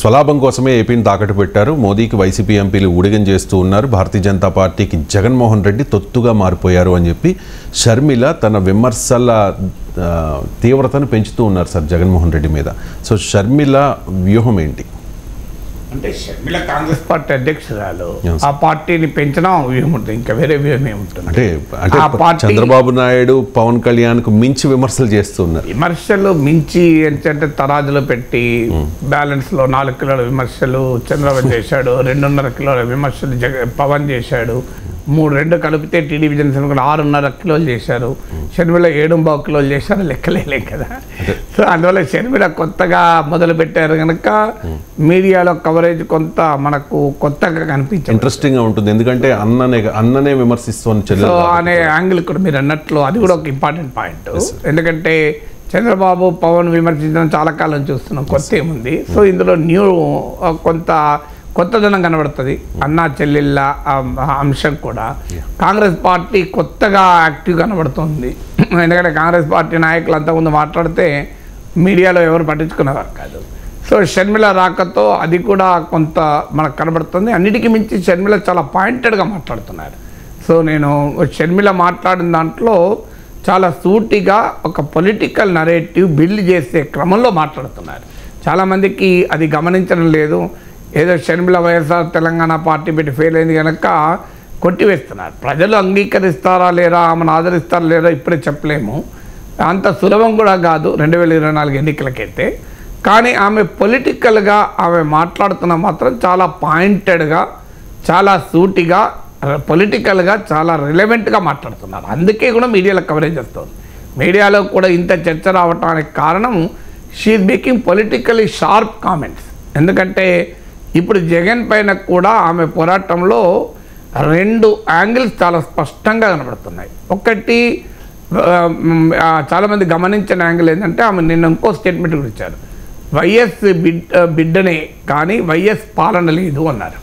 స్వలాభం కోసమే ఏపీని తాకట్టు పెట్టారు. మోదీకి వైసీపీ ఎంపీలు ఊడిగం చేస్తూ ఉన్నారు. భారతీయ జనతా పార్టీకి జగన్మోహన్ రెడ్డి తొత్తుగా మారిపోయారు అని చెప్పి షర్మిల తన విమర్శల తీవ్రతను పెంచుతూ ఉన్నారు సార్ జగన్మోహన్ రెడ్డి మీద. సో షర్మిల వ్యూహం ఏంటి? అంటే షర్మిల కాంగ్రెస్ పార్టీ అధ్యక్షురాలు, ఆ పార్టీని పెంచడం వ్యూహం ఉంటుంది, ఇంకా వేరే వ్యూహం ఏముంటుంది? అంటే చంద్రబాబు నాయుడు పవన్ కళ్యాణ్కు మించి విమర్శలు చేస్తున్నారు. విమర్శలు మించి ఏంటంటే తరాజులో పెట్టి బ్యాలెన్స్లో 4 కిలోల విమర్శలు చంద్రబాబు చేశాడు, 2.5 కిలోల విమర్శలు పవన్ చేశాడు, 3 కలిపితే టీడీపీ జనసేన 6.5 కిలోలు చేశారు, షర్మిల 7.5 కిలోలు చేశారు, లెక్కలేం కదా. సో అందువల్ల షర్మిల కొత్తగా మొదలు పెట్టారు కనుక మీడియాలో కవరేజ్ కొంత మనకు కొత్తగా కనిపించింది, ఇంట్రెస్టింగ్గా ఉంటుంది. ఎందుకంటే అన్ననే విమర్శిస్తుంది అనే యాంగిల్ కూడా మీరు అన్నట్లు అది కూడా ఒక ఇంపార్టెంట్ పాయింట్. ఎందుకంటే చంద్రబాబు పవన్ విమర్శించడం చాలా కాలం చూస్తున్నాం, కొత్త ఏముంది. సో ఇందులో కొత్తదనం కనబడుతుంది. అన్నా చెల్లెళ్ళ అంశం కూడా కాంగ్రెస్ పార్టీ కొత్తగా యాక్టివ్ కనబడుతుంది. ఎందుకంటే కాంగ్రెస్ పార్టీ నాయకులు అంతకుముందు మాట్లాడితే మీడియాలో ఎవరు పట్టించుకునేవారు కాదు. సో షర్మిల రాకతో అది కూడా కొంత మనకు కనబడుతుంది. అన్నిటికీ మించి షర్మిల చాలా పాయింటెడ్గా మాట్లాడుతున్నారు. సో నేను షర్మిల మాట్లాడిన దాంట్లో చాలా సూటిగా ఒక పొలిటికల్ నరేటివ్ బిల్డ్ చేసే క్రమంలో మాట్లాడుతున్నారు. చాలామందికి అది గమనించడం లేదు. ఏదో షర్మిల వైఎస్ఆర్ తెలంగాణ పార్టీ పెట్టి ఫెయిల్ అయింది కనుక కొట్టివేస్తున్నారు. ప్రజలు అంగీకరిస్తారా లేరా, ఆమెను ఆదరిస్తారా లేరా ఇప్పుడే చెప్పలేము. అంత సులభం కూడా కాదు 2024 ఎన్నికలకైతే. కానీ ఆమె పొలిటికల్గా ఆమె మాట్లాడుతున్న మాత్రం చాలా పాయింటెడ్గా, చాలా సూటిగా, పొలిటికల్గా చాలా రిలవెంట్గా మాట్లాడుతున్నారు. అందుకే కూడా మీడియాలో కవరేజ్ వస్తుంది. మీడియాలో కూడా ఇంత చర్చ రావడానికి కారణం she making politically sharp comments. ఎందుకంటే ఇప్పుడు జగన్ పైన కూడా ఆమె పోరాటంలో 2 యాంగిల్స్ చాలా స్పష్టంగా కనబడుతున్నాయి. ఒకటి చాలామంది గమనించిన యాంగిల్ ఏంటంటే ఆమె నిన్న ఇంకో స్టేట్మెంట్ కూడా ఇచ్చారు, వైఎస్ బిడ్డనే కానీ వైఎస్ పాలన లేదు అన్నారు.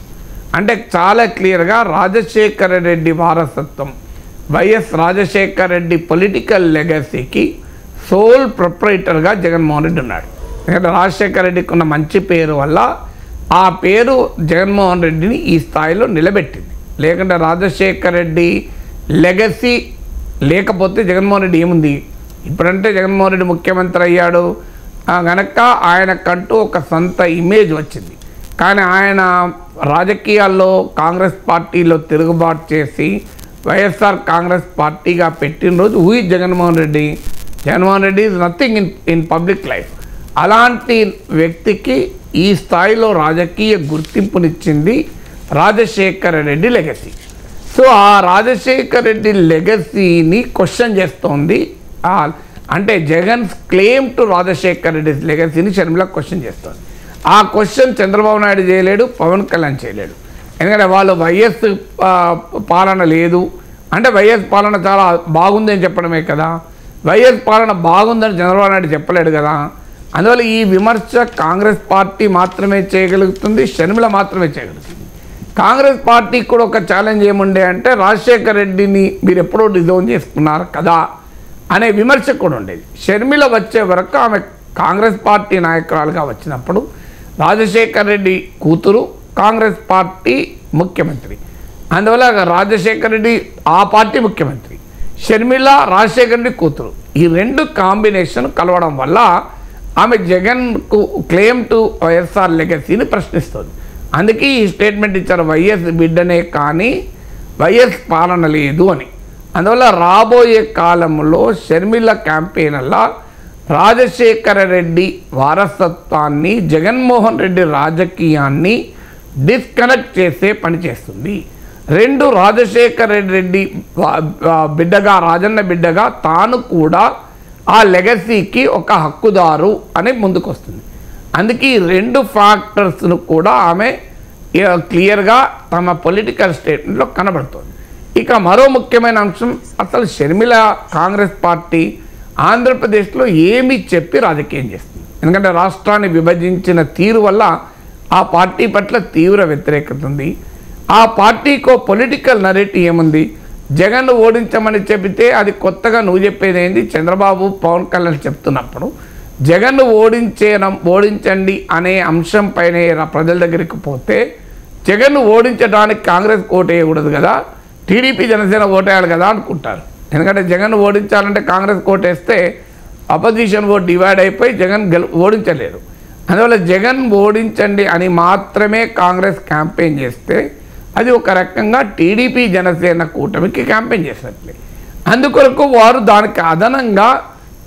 అంటే చాలా క్లియర్గా రాజశేఖర రెడ్డి వారసత్వం, వైఎస్ రాజశేఖర రెడ్డి పొలిటికల్ లెగసీకి సోల్ ప్రొప్రైటర్గా జగన్మోహన్ రెడ్డి ఉన్నాడు. ఎందుకంటే రాజశేఖర రెడ్డికి ఉన్న మంచి పేరు వల్ల ఆ పేరు జగన్మోహన్ రెడ్డిని ఈ స్థాయిలో నిలబెట్టింది. లేకుంటే రాజశేఖర రెడ్డి లెగసీ లేకపోతే జగన్మోహన్ రెడ్డి ఏముంది? ఇప్పుడంటే జగన్మోహన్ రెడ్డి ముఖ్యమంత్రి అయ్యాడు కనుక ఆయనకంటూ ఒక సొంత ఇమేజ్ వచ్చింది. కానీ ఆయన రాజకీయాల్లో కాంగ్రెస్ పార్టీలో తిరుగుబాటు చేసి వైఎస్ఆర్ కాంగ్రెస్ పార్టీగా పెట్టిన రోజు Jaganmohan Reddy is nothing in public life. అలాంటి వ్యక్తికి ఈ స్థాయిలో రాజకీయ గుర్తింపునిచ్చింది రాజశేఖర రెడ్డి లెగసీ. సో ఆ రాజశేఖర రెడ్డి లెగసీని క్వశ్చన్ చేస్తోంది. అంటే జగన్స్ క్లెయిమ్ టు రాజశేఖర రెడ్డి లెగసీని షర్మిల క్వశ్చన్ చేస్తోంది. ఆ క్వశ్చన్ చంద్రబాబు నాయుడు చేయలేడు, పవన్ కళ్యాణ్ చేయలేడు. ఎందుకంటే వాళ్ళు వైఎస్ పాలన లేదు అంటే వైఎస్ పాలన చాలా బాగుంది అని చెప్పడమే కదా. వైఎస్ పాలన బాగుందని చంద్రబాబు నాయుడు చెప్పలేడు కదా. అందువల్ల ఈ విమర్శ కాంగ్రెస్ పార్టీ మాత్రమే చేయగలుగుతుంది, షర్మిల మాత్రమే చేయగలుగుతుంది. కాంగ్రెస్ పార్టీకి కూడా ఒక ఛాలెంజ్ ఏముండే అంటే రాజశేఖర రెడ్డిని మీరు ఎప్పుడో డిజోన్ చేసుకున్నారు కదా అనే విమర్శ కూడా ఉండేది. షర్మిల వచ్చే వరకు ఆమె కాంగ్రెస్ పార్టీ నాయకురాలుగా వచ్చినప్పుడు రాజశేఖర రెడ్డి కూతురు కాంగ్రెస్ పార్టీ ముఖ్యమంత్రి, అందువల్ల రాజశేఖర రెడ్డి ఆ పార్టీ ముఖ్యమంత్రి, షర్మిల రాజశేఖర రెడ్డి కూతురు, ఈ 2 కాంబినేషన్ కలవడం వల్ల ఆమె జగన్కు క్లెయిమ్ టు వైఎస్ఆర్ లెగసీని ప్రశ్నిస్తుంది. అందుకే ఈ స్టేట్మెంట్ ఇచ్చారు, వైఎస్ బిడ్డనే కానీ వైఎస్ పాలన లేదు అని. అందువల్ల రాబోయే కాలంలో షర్మిల క్యాంపెయిన్ వల్ల రాజశేఖర రెడ్డి వారసత్వాన్ని, జగన్మోహన్ రెడ్డి రాజకీయాన్ని డిస్కనెక్ట్ చేసే పని చేస్తుంది. 2 రాజశేఖర రెడ్డి బిడ్డగా, రాజన్న బిడ్డగా తాను కూడా ఆ లెగసీకి ఒక హక్కుదారు అని ముందుకు వస్తుంది. అందుకే ఈ 2 ఫ్యాక్టర్స్ను కూడా ఆమె క్లియర్గా తమ పొలిటికల్ స్టేట్మెంట్లో కనబడుతుంది. ఇక మరో ముఖ్యమైన అంశం, అసలు షర్మిల కాంగ్రెస్ పార్టీ ఆంధ్రప్రదేశ్లో ఏమి చెప్పి రాజకీయం చేస్తుంది. ఎందుకంటే రాష్ట్రాన్ని విభజించిన తీరు వల్ల ఆ పార్టీ పట్ల తీవ్ర వ్యతిరేకత ఉంది. ఆ పార్టీకో పొలిటికల్ నరేటివ్ ఏముంది? జగన్ ఓడించమని చెబితే అది కొత్తగా నువ్వు చెప్పేది ఏంది? చంద్రబాబు పవన్ కళ్యాణ్ చెప్తున్నప్పుడు జగన్ను ఓడించండి అనే అంశం పైన ప్రజల దగ్గరికి పోతే జగన్ను ఓడించడానికి కాంగ్రెస్ ఓటు వేయకూడదు కదా, టీడీపీ జనసేన ఓటేయాలి కదా అనుకుంటారు. ఎందుకంటే జగన్ ఓడించాలంటే కాంగ్రెస్ ఓటేస్తే అపోజిషన్ ఓట్ డివైడ్ అయిపోయి జగన్ ఓడించలేరు. అందువల్ల జగన్ ఓడించండి అని మాత్రమే కాంగ్రెస్ క్యాంపెయిన్ చేస్తే అది ఒక రకంగా టీడీపీ జనసేన కూటమికి క్యాంపెయిన్ చేసినట్లే. అందుకొరకు వారు దానికి అదనంగా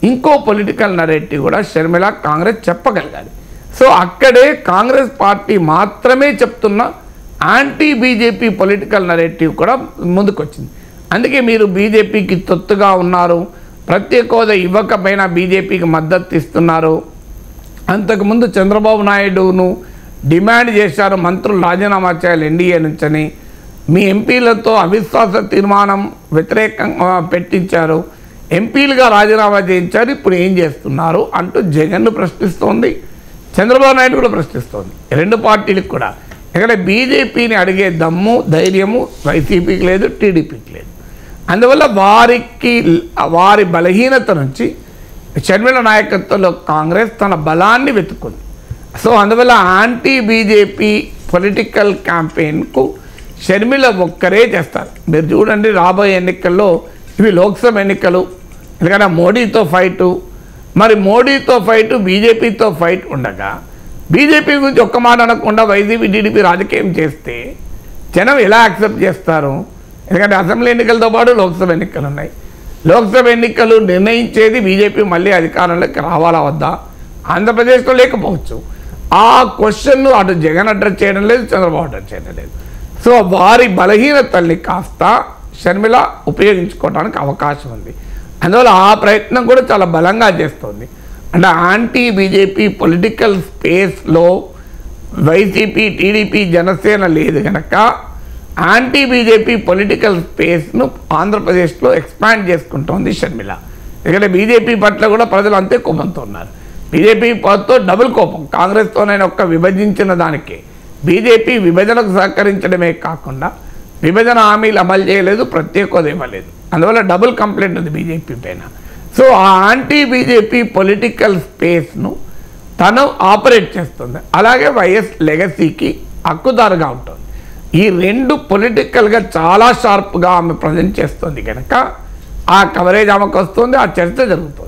ఇంకో పొలిటికల్ నరేటివ్ కూడా షర్మిల కాంగ్రెస్ చెప్పగలగాలి. సో అక్కడే కాంగ్రెస్ పార్టీ మాత్రమే చెప్తున్న యాంటీ బీజేపీ పొలిటికల్ నరేటివ్ కూడా ముందుకొచ్చింది. అందుకే మీరు బీజేపీకి తొత్తుగా ఉన్నారు, ప్రత్యేక హోదా ఇవ్వకపోయినా బీజేపీకి మద్దతు ఇస్తున్నారు. అంతకుముందు చంద్రబాబు నాయుడును డిమాండ్ చేశారు మంత్రులు రాజీనామా చేయాలి ఎన్డీఏ నుంచని, మీ ఎంపీలతో అవిశ్వాస తీర్మానం వ్యతిరేకంగా పెట్టించారు, ఎంపీలుగా రాజీనామా చేయించారు, ఇప్పుడు ఏం చేస్తున్నారు అంటూ జగన్ను ప్రశ్నిస్తోంది, చంద్రబాబు నాయుడు కూడా ప్రశ్నిస్తోంది, రెండు పార్టీలకు కూడా. ఇక్కడ బీజేపీని అడిగే దమ్ము ధైర్యము వైసీపీకి లేదు, టీడీపీకి లేదు. అందువల్ల వారి బలహీనత నుంచి షర్మిల నాయకత్వంలో కాంగ్రెస్ తన బలాన్ని వెతుక్కుంది. సో అందువల్ల యాంటీ బీజేపీ పొలిటికల్ క్యాంపెయిన్కు షర్మిల ఒక్కరే చేస్తారు. మీరు చూడండి, రాబోయే ఎన్నికల్లో ఇవి లోక్సభ ఎన్నికలు, ఎందుకంటే మోడీతో ఫైటు, మరి మోడీతో ఫైటు బీజేపీతో ఫైట్ ఉండగా బీజేపీ గురించి ఒక్క మాట అనకుండా వైసీపీ టీడీపీ రాజకీయం చేస్తే జనం ఎలా యాక్సెప్ట్ చేస్తారు? ఎందుకంటే అసెంబ్లీ ఎన్నికలతో పాటు లోక్సభ ఎన్నికలు ఉన్నాయి. లోక్సభ ఎన్నికలు నిర్ణయించేది బీజేపీ మళ్ళీ అధికారంలోకి రావాలా వద్దా, ఆంధ్రప్రదేశ్లో లేకపోవచ్చు. ఆ క్వశ్చన్ను అటు జగన్ అడ్రస్ చేయడం లేదు, చంద్రబాబు అడ్రస్ చేయడం లేదు. సో వారి బలహీనతల్ని కాస్త షర్మిల ఉపయోగించుకోవడానికి అవకాశం ఉంది. అందువల్ల ఆ ప్రయత్నం కూడా చాలా బలంగా చేస్తుంది. అంటే యాంటీ బీజేపీ పొలిటికల్ స్పేస్లో వైసీపీ టీడీపీ జనసేన లేదు కనుక యాంటీ బీజేపీ పొలిటికల్ స్పేస్ను ఆంధ్రప్రదేశ్లో ఎక్స్పాండ్ చేసుకుంటోంది షర్మిల. ఎందుకంటే బీజేపీ పట్ల కూడా ప్రజలు అంతే కోపంతో ఉన్నారు. బీజేపీ పట్ల డబుల్ కోపం, కాంగ్రెస్తోనైనా ఒక్క విభజించిన దానికే. బీజేపీ విభజనకు సహకరించడమే కాకుండా విభజన హామీలు అమలు చేయలేదు, ప్రత్యేక హోదా ఇవ్వలేదు. అందువల్ల డబుల్ కంప్లైంట్ ఉంది బీజేపీ పైన. సో ఆ యాంటీ బీజేపీ పొలిటికల్ స్పేస్ను తను ఆపరేట్ చేస్తుంది. అలాగే వైఎస్ లెగసీకి హక్కుదారుగా ఉంటుంది. ఈ రెండు పొలిటికల్గా చాలా షార్ప్గా ఆమె ప్రజెంట్ చేస్తుంది కనుక ఆ కవరేజ్ ఆమెకు వస్తుంది, ఆ చర్చ జరుగుతుంది.